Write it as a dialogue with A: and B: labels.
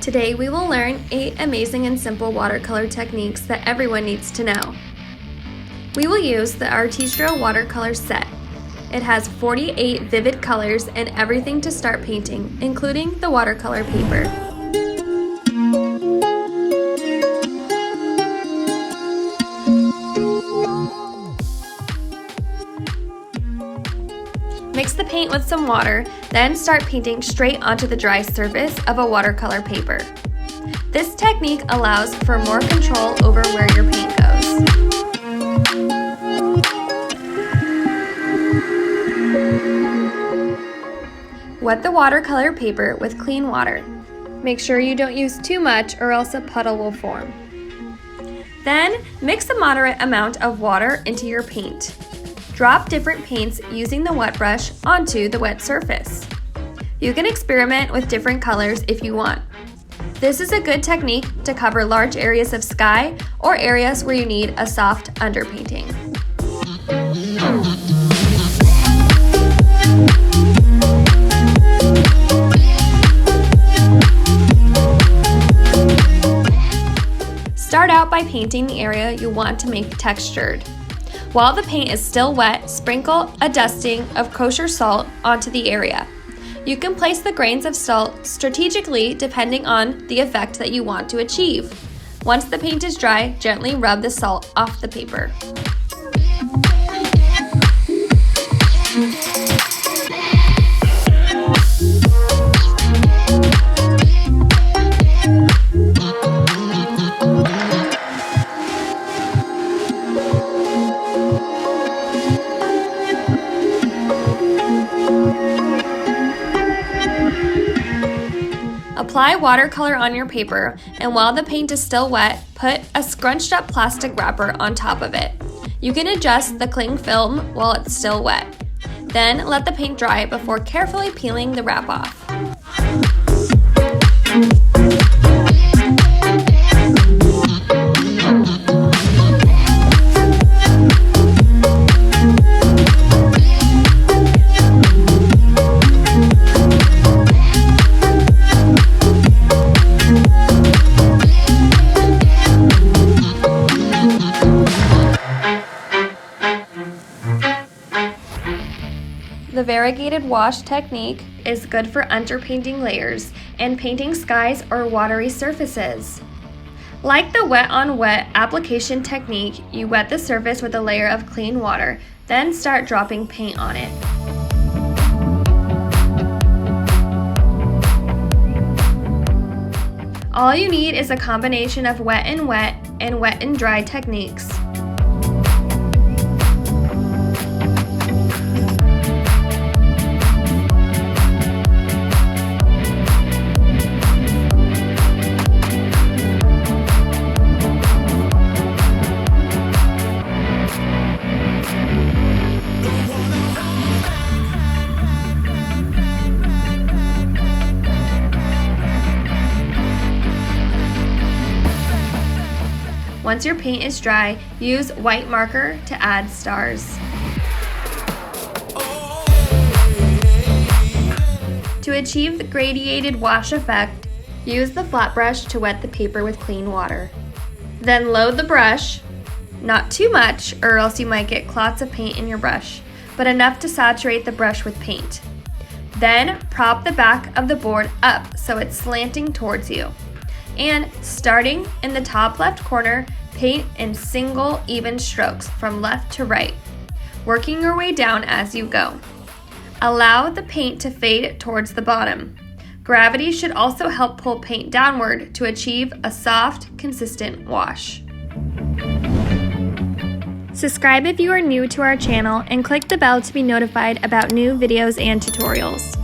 A: Today we will learn 8 amazing and simple watercolor techniques that everyone needs to know. We will use the Artistro watercolor set. It has 48 vivid colors and everything to start painting, including the watercolor paper. Mix the paint with some water, then start painting straight onto the dry surface of a watercolor paper. This technique allows for more control over where your paint goes. Wet the watercolor paper with clean water. Make sure you don't use too much or else a puddle will form. Then mix a moderate amount of water into your paint. Drop different paints using the wet brush onto the wet surface. You can experiment with different colors if you want. This is a good technique to cover large areas of sky or areas where you need a soft underpainting. Start out by painting the area you want to make textured. While the paint is still wet, sprinkle a dusting of kosher salt onto the area. You can place the grains of salt strategically depending on the effect that you want to achieve. Once the paint is dry, gently rub the salt off the paper. Apply watercolor on your paper, and while the paint is still wet, put a scrunched up plastic wrapper on top of it. You can adjust the cling film while it's still wet. Then let the paint dry before carefully peeling the wrap off. The variegated wash technique is good for underpainting layers and painting skies or watery surfaces. Like the wet-on-wet application technique, you wet the surface with a layer of clean water, then start dropping paint on it. All you need is a combination of wet and wet and wet and dry techniques. Once your paint is dry, use white marker to add stars. To achieve the gradated wash effect, use the flat brush to wet the paper with clean water. Then load the brush, not too much or else you might get clots of paint in your brush, but enough to saturate the brush with paint. Then prop the back of the board up so it's slanting towards you. And starting in the top left corner, paint in single even strokes from left to right, working your way down as you go. Allow the paint to fade towards the bottom. Gravity should also help pull paint downward to achieve a soft, consistent wash. Subscribe if you are new to our channel and click the bell to be notified about new videos and tutorials.